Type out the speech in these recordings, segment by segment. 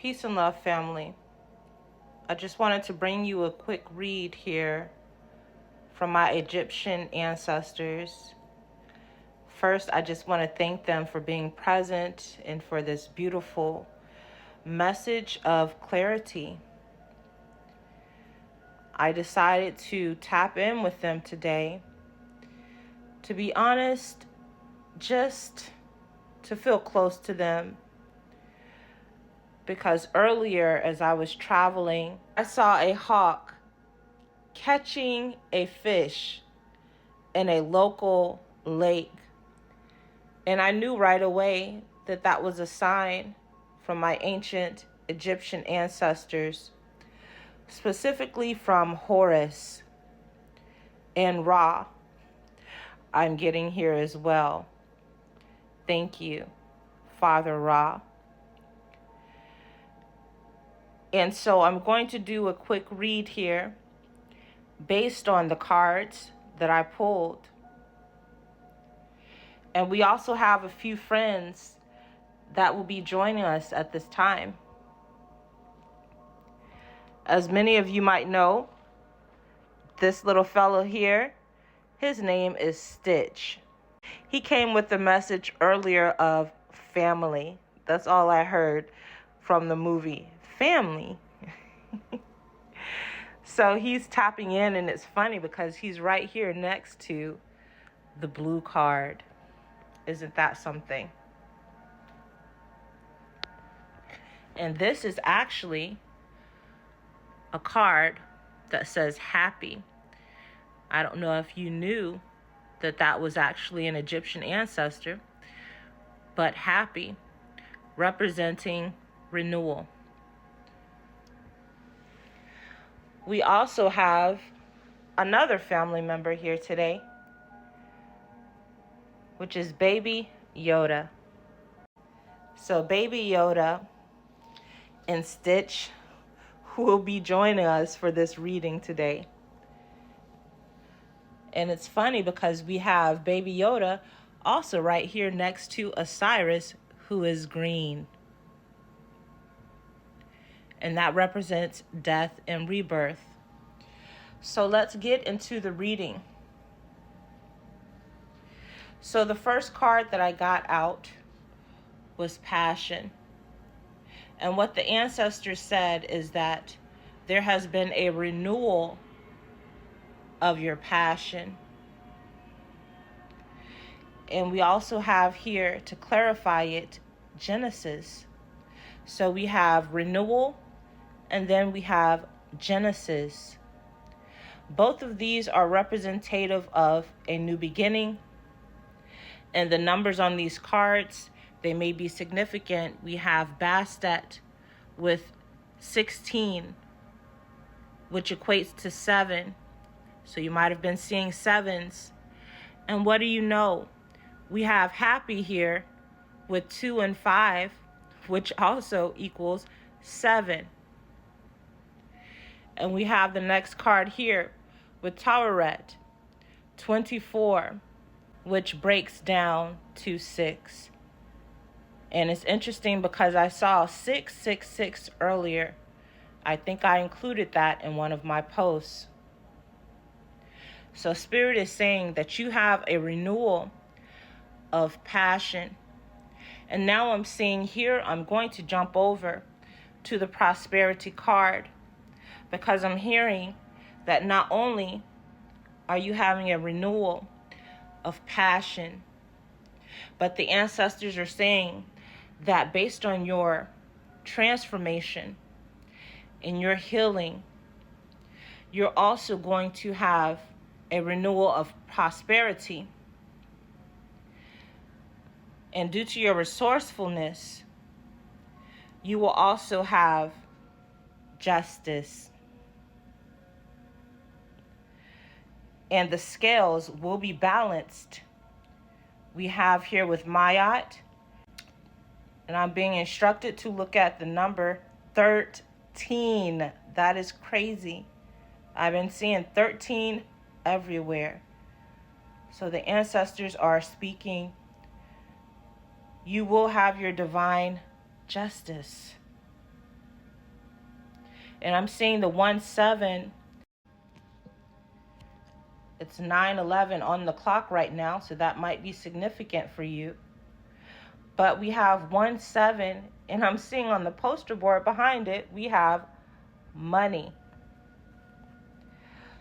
Peace and love, family. I just wanted to bring you a quick read here from my Egyptian ancestors. First, I just want to thank them for being present and for this beautiful message of clarity. I decided to tap in with them today. To be honest, just to feel close to them. Because earlier, as I was traveling, I saw a hawk catching a fish in a local lake. And I knew right away that that was a sign from my ancient Egyptian ancestors, specifically from Horus and Ra. I'm getting here as well. Thank you, Father Ra. And so I'm going to do a quick read here based on the cards that I pulled. And we also have a few friends that will be joining us at this time. As many of you might know, this little fellow here, his name is Stitch. He came with the message earlier of family. That's all I heard from the movie, family. So he's tapping in, and it's funny because he's right here next to the blue card. Isn't that something? And this is actually a card that says happy. I don't know if you knew that that was actually an Egyptian ancestor, but happy, representing renewal. We also have another family member here today, which is Baby Yoda. So Baby Yoda and Stitch will be joining us for this reading today. And it's funny because we have Baby Yoda also right here next to Osiris, who is green. And that represents death and rebirth. So let's get into the reading. So the first card that I got out was passion. And what the ancestors said is that there has been a renewal of your passion. And we also have here, to clarify it, Genesis. So we have renewal, and then we have Genesis. Both of these are representative of a new beginning. And the numbers on these cards, they may be significant. We have Bastet with 16, which equates to 7. So you might have been seeing 7s. And what do you know? We have happy here with 2 and 5, which also equals 7. And we have the next card here with Taweret, 24, which breaks down to 6. And it's interesting because I saw 666 earlier. I think I included that in one of my posts. So Spirit is saying that you have a renewal of passion. And now I'm seeing here, I'm going to jump over to the prosperity card, because I'm hearing that not only are you having a renewal of passion, but the ancestors are saying that based on your transformation and your healing, you're also going to have a renewal of prosperity. And due to your resourcefulness, you will also have justice. And the scales will be balanced. We have here with Mayat, and I'm being instructed to look at the number 13. That is crazy. I've been seeing 13 everywhere. So the ancestors are speaking. You will have your divine justice. And I'm seeing the 1-7. It's 9:11 on the clock right now, so that might be significant for you. But we have 1-7, and I'm seeing on the poster board behind it, we have money.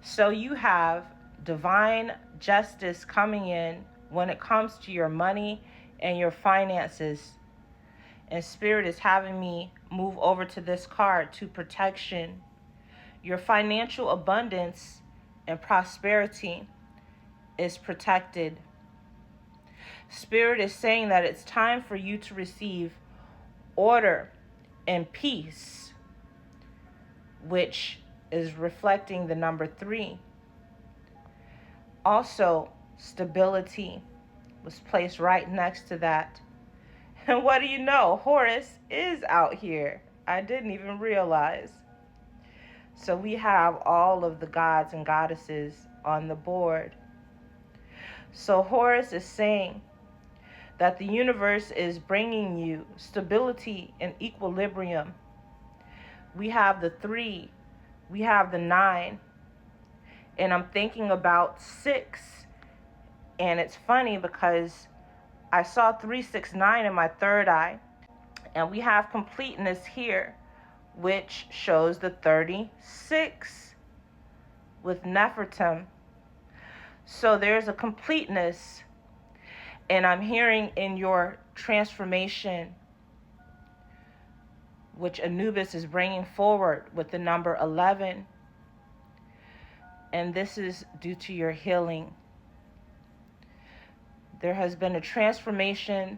So you have divine justice coming in when it comes to your money and your finances. And Spirit is having me move over to this card, to protection. Your financial abundance and prosperity is protected. Spirit is saying that it's time for you to receive order and peace, which is reflecting the number 3. Also, stability was placed right next to that. And what do you know? Horus is out here. I didn't even realize. So we have all of the gods and goddesses on the board. So Horus is saying that the universe is bringing you stability and equilibrium. We have the 3, we have the 9, and I'm thinking about 6. And it's funny because I saw 369 in my third eye, and we have completeness here, which shows the 36 with Nefertum. So there's a completeness, and I'm hearing in your transformation, which Anubis is bringing forward with the number 11, and this is due to your healing. There has been a transformation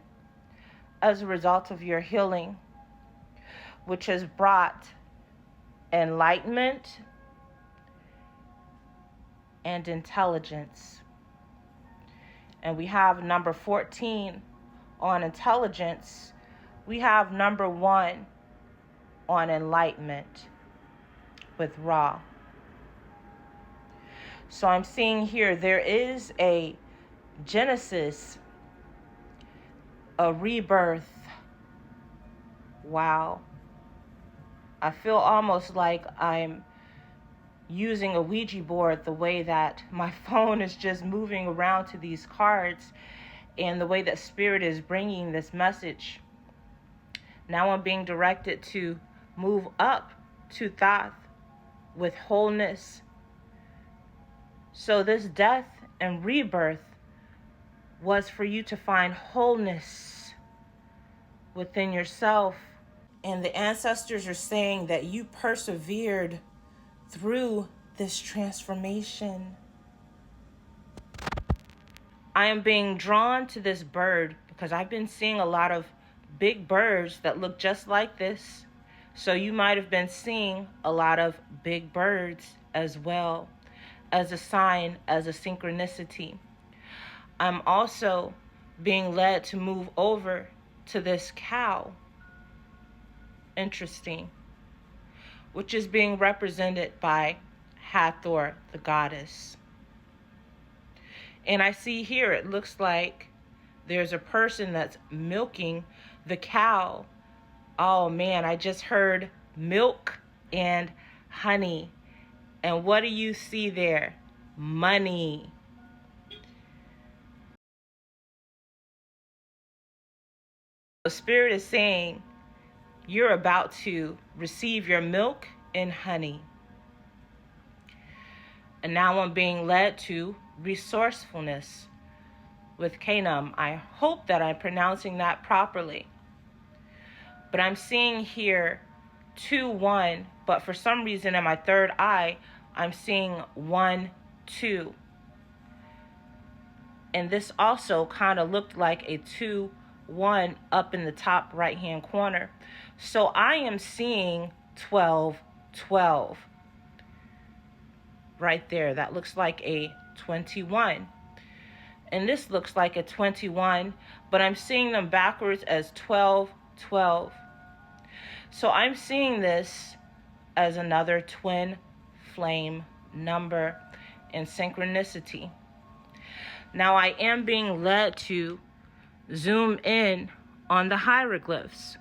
as a result of your healing, which has brought enlightenment and intelligence. And we have number 14 on intelligence. We have number 1 on enlightenment with Ra. So I'm seeing here there is a Genesis, a rebirth. Wow. I feel almost like I'm using a Ouija board, the way that my phone is just moving around to these cards and the way that Spirit is bringing this message. Now I'm being directed to move up to Thoth with wholeness. So this death and rebirth was for you to find wholeness within yourself. And the ancestors are saying that you persevered through this transformation. I am being drawn to this bird because I've been seeing a lot of big birds that look just like this. So you might have been seeing a lot of big birds as well, as a sign, as a synchronicity. I'm also being led to move over to this cow. Interesting. Which is being represented by Hathor, the goddess. And I see here, it looks like there's a person that's milking the cow. Oh man, I just heard milk and honey. And what do you see there? Money. The Spirit is saying you're about to receive your milk and honey. And now I'm being led to resourcefulness with Canum. I hope that I'm pronouncing that properly. But I'm seeing here 2-1, but for some reason in my third eye, I'm seeing 1-2. And this also kind of looked like a 2-1 up in the top right-hand corner. So I am seeing 12-12. Right there, that looks like a 21. And this looks like a 21, but I'm seeing them backwards as 12-12. So I'm seeing this as another twin flame number in synchronicity. Now I am being led to zoom in on the hieroglyphs.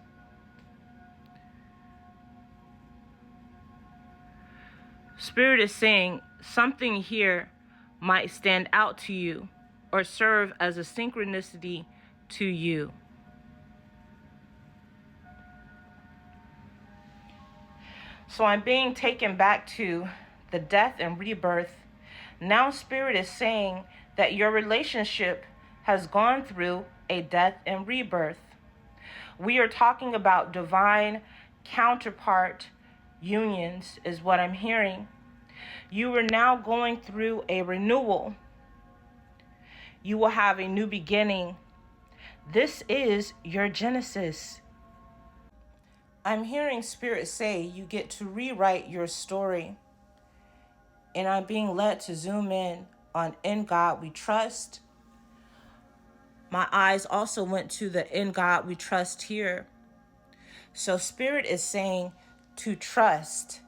Spirit is saying something here might stand out to you or serve as a synchronicity to you. So I'm being taken back to the death and rebirth. Now Spirit is saying that your relationship has gone through a death and rebirth. We are talking about divine counterpart unions is what I'm hearing. You are now going through a renewal. You will have a new beginning. This is your Genesis. I'm hearing Spirit say you get to rewrite your story. And I'm being led to zoom in God we trust. My eyes also went to the in God we trust here. So Spirit is saying to trust,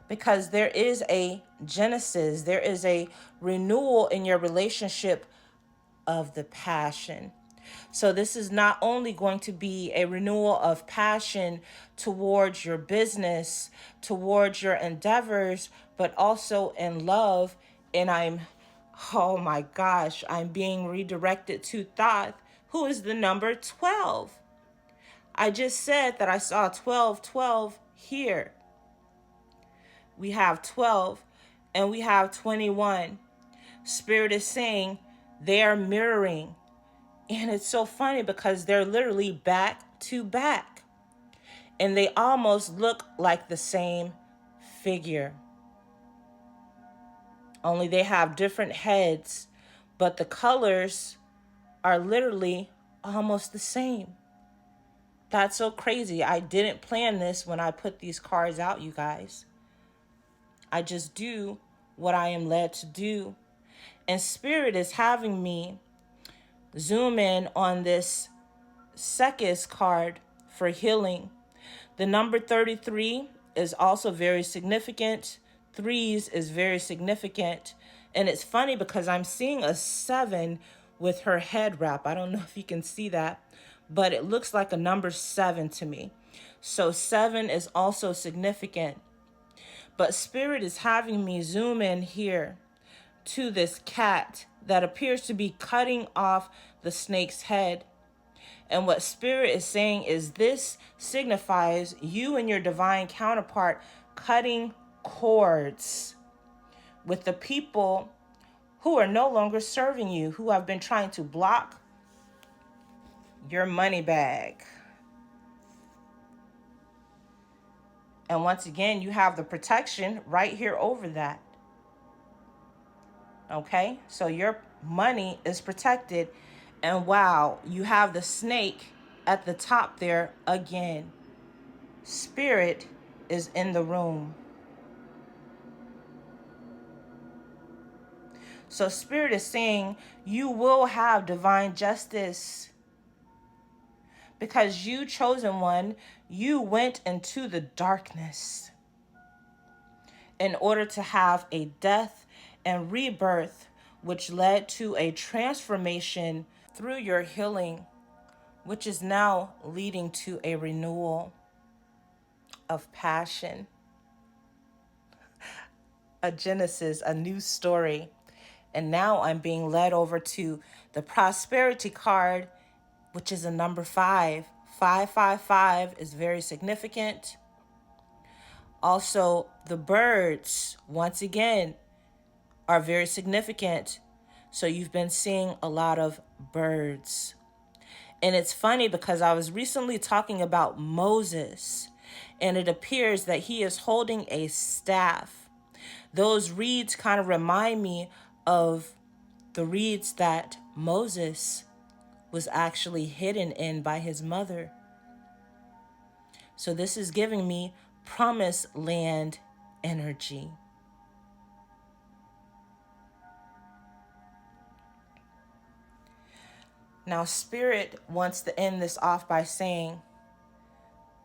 because there is a genesis, there is a renewal in your relationship of the passion. So this is not only going to be a renewal of passion towards your business, towards your endeavors, but also in love. And oh my gosh, I'm being redirected to Thoth, who is the number 12. I just said that I saw 12 here. We have 12 and we have 21. Spirit is saying they are mirroring. And it's so funny because they're literally back to back. And they almost look like the same figure. Only they have different heads, but the colors are literally almost the same. That's so crazy. I didn't plan this when I put these cards out, you guys. I just do what I am led to do. And Spirit is having me zoom in on this Sekis card for healing. The number 33 is also very significant. Threes is very significant. And it's funny because I'm seeing a 7 with her head wrap. I don't know if you can see that, but it looks like a number 7 to me. So 7 is also significant. But Spirit is having me zoom in here to this cat that appears to be cutting off the snake's head. And what Spirit is saying is this signifies you and your divine counterpart cutting cords with the people who are no longer serving you, who have been trying to block your money bag. And once again, you have the protection right here over that. Okay, so your money is protected. And wow, you have the snake at the top there again. Spirit is in the room. So Spirit is saying you will have divine justice. Because you, chosen one, you went into the darkness in order to have a death and rebirth, which led to a transformation through your healing, which is now leading to a renewal of passion, a genesis, a new story. And now I'm being led over to the prosperity card, which is a number 5. 555 is very significant. Also, the birds, once again, are very significant. So you've been seeing a lot of birds. And it's funny because I was recently talking about Moses, and it appears that he is holding a staff. Those reeds kind of remind me of the reeds that Moses was actually hidden in by his mother. So this is giving me promised land energy. Now, Spirit wants to end this off by saying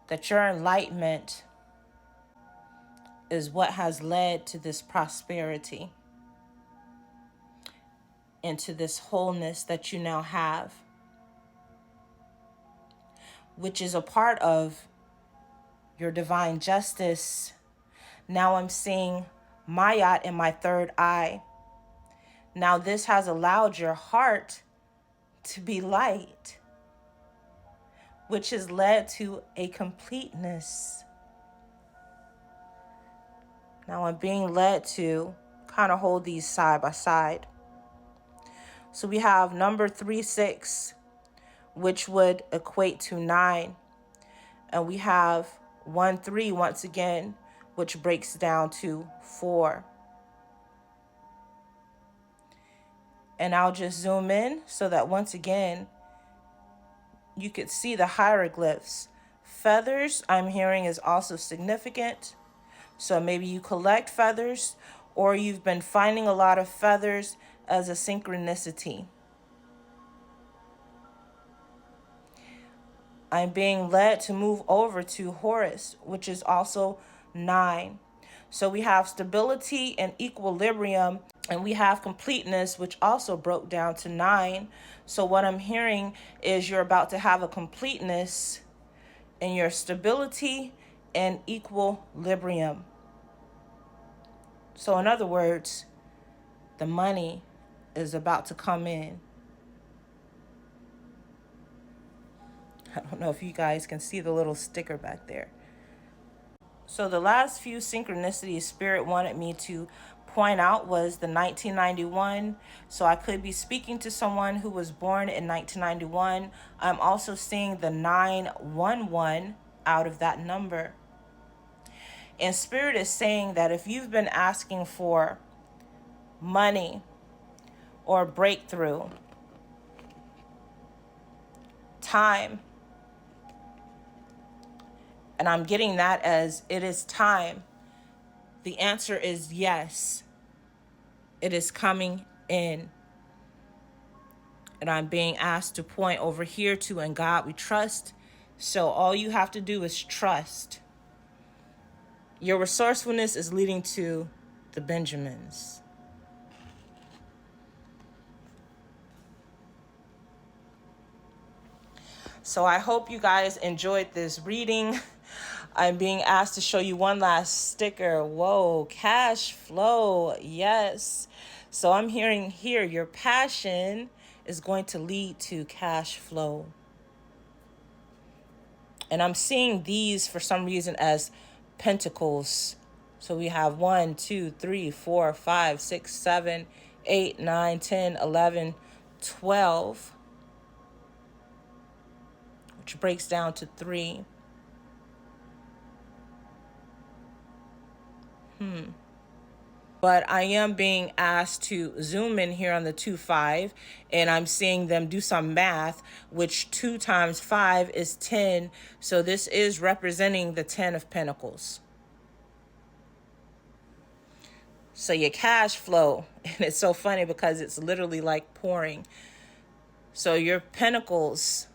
that your enlightenment is what has led to this prosperity and to this wholeness that you now have, which is a part of your divine justice. Now I'm seeing Mayat in my third eye. Now this has allowed your heart to be light, which has led to a completeness. Now I'm being led to kind of hold these side by side. So we have number 3-6, which would equate to 9. And we have 1-3 once again, which breaks down to 4. And I'll just zoom in so that once again, you could see the hieroglyphs. Feathers, I'm hearing, is also significant. So maybe you collect feathers, or you've been finding a lot of feathers as a synchronicity. I'm being led to move over to Horus, which is also 9. So we have stability and equilibrium, and we have completeness, which also broke down to 9. So what I'm hearing is you're about to have a completeness in your stability and equilibrium. So in other words, the money is about to come in. I don't know if you guys can see the little sticker back there. So the last few synchronicities Spirit wanted me to point out was the 1991. So I could be speaking to someone who was born in 1991. I'm also seeing the 911 out of that number. And Spirit is saying that if you've been asking for money or breakthrough, time, and I'm getting that as it is time, the answer is yes. It is coming in. And I'm being asked to point over here to "In God We Trust." So all you have to do is trust. Your resourcefulness is leading to the Benjamins. So I hope you guys enjoyed this reading. I'm being asked to show you one last sticker. Whoa, cash flow. Yes. So I'm hearing here your passion is going to lead to cash flow. And I'm seeing these for some reason as pentacles. So we have 1, 2, 3, 4, 5, 6, 7, 8, 9, 10, 11, 12, which breaks down to 3. But I am being asked to zoom in here on the 2-5, and I'm seeing them do some math, which 2 times 5 is 10. So this is representing the 10 of Pentacles. So your cash flow, and it's so funny because it's literally like pouring. So your pentacles,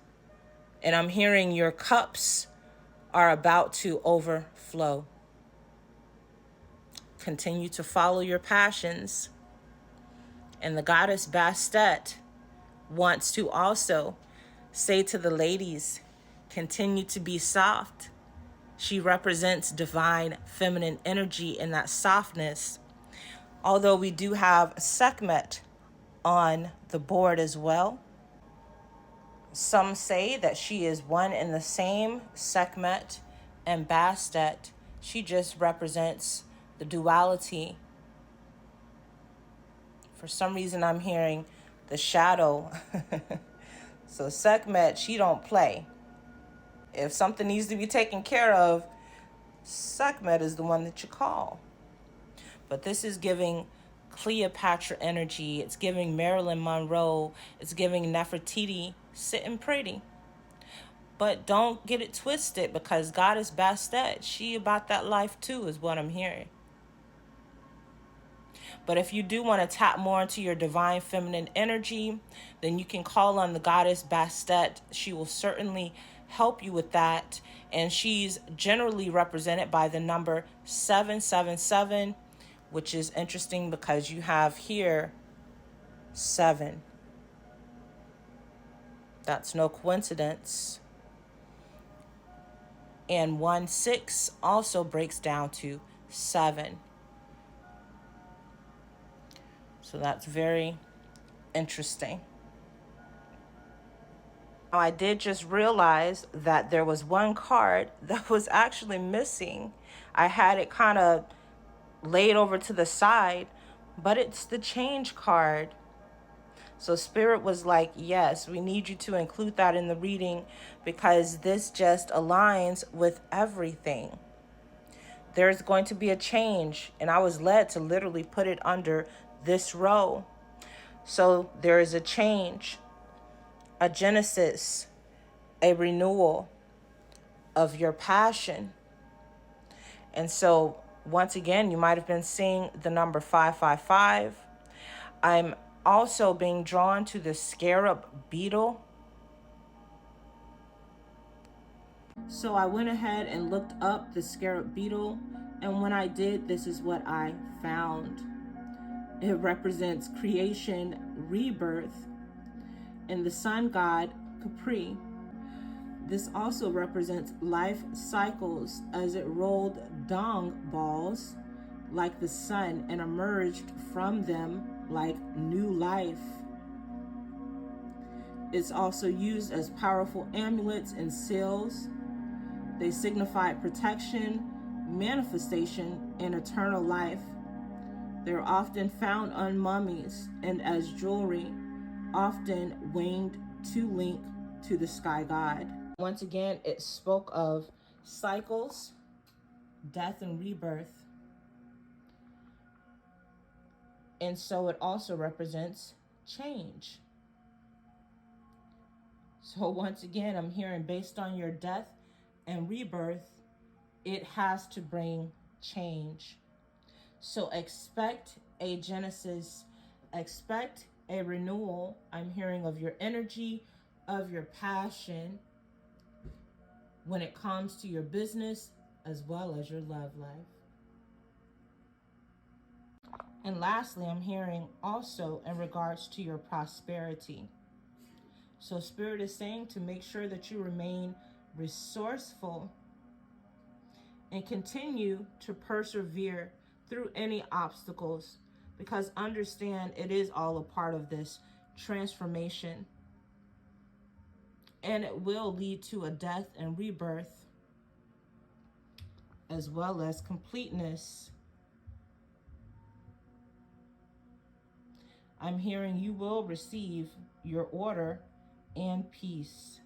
and I'm hearing your cups are about to overflow. Continue to follow your passions. And the goddess Bastet wants to also say to the ladies, continue to be soft. She represents divine feminine energy and that softness. Although we do have Sekhmet on the board as well. Some say that she is one and the same, Sekhmet and Bastet. She just represents the duality. For some reason, I'm hearing the shadow. So Sekhmet, she don't play. If something needs to be taken care of, Sekhmet is the one that you call. But this is giving Cleopatra energy. It's giving Marilyn Monroe. It's giving Nefertiti sitting pretty. But don't get it twisted, because Goddess Bastet, she about that life too, is what I'm hearing. But if you do want to tap more into your divine feminine energy, then you can call on the Goddess Bastet. She will certainly help you with that. And she's generally represented by the number 777, which is interesting because you have here 7. That's no coincidence. And 1-6 also breaks down to 7. So that's very interesting. Now, I did just realize that there was one card that was actually missing. I had it kind of laid over to the side, but it's the change card. So Spirit was like, yes, we need you to include that in the reading because this just aligns with everything. There's going to be a change, and I was led to literally put it under this row. So there is a change, a genesis, a renewal of your passion. And so once again, you might have been seeing the number 555. I'm also being drawn to the scarab beetle. So I went ahead and looked up the scarab beetle, and when I did, this is what I found. It represents creation, rebirth, and the sun god Capri. This also represents life cycles as it rolled dung balls like the sun and emerged from them like new life. It's also used as powerful amulets and seals. They signify protection, manifestation, and eternal life. They're often found on mummies and as jewelry, often winged to link to the sky god. Once again, it spoke of cycles, death, and rebirth. And so it also represents change. So once again, I'm hearing based on your death and rebirth, it has to bring change. So expect a genesis, expect a renewal. I'm hearing of your energy, of your passion when it comes to your business as well as your love life. And lastly, I'm hearing also in regards to your prosperity. So Spirit is saying to make sure that you remain resourceful and continue to persevere through any obstacles, because understand it is all a part of this transformation, and it will lead to a death and rebirth as well as completeness. I'm hearing you will receive your order and peace.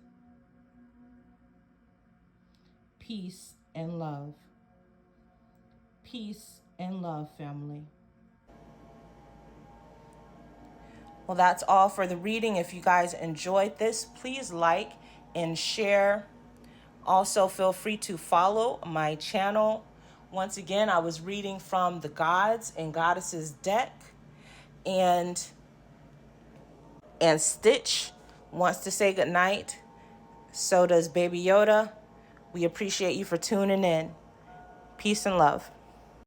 Peace and love. Peace and love, family. Well, that's all for the reading. If you guys enjoyed this, please like and share. Also, feel free to follow my channel. Once again, I was reading from the Gods and Goddesses deck, and Stitch wants to say goodnight. So does Baby Yoda. We appreciate you for tuning in. Peace and love.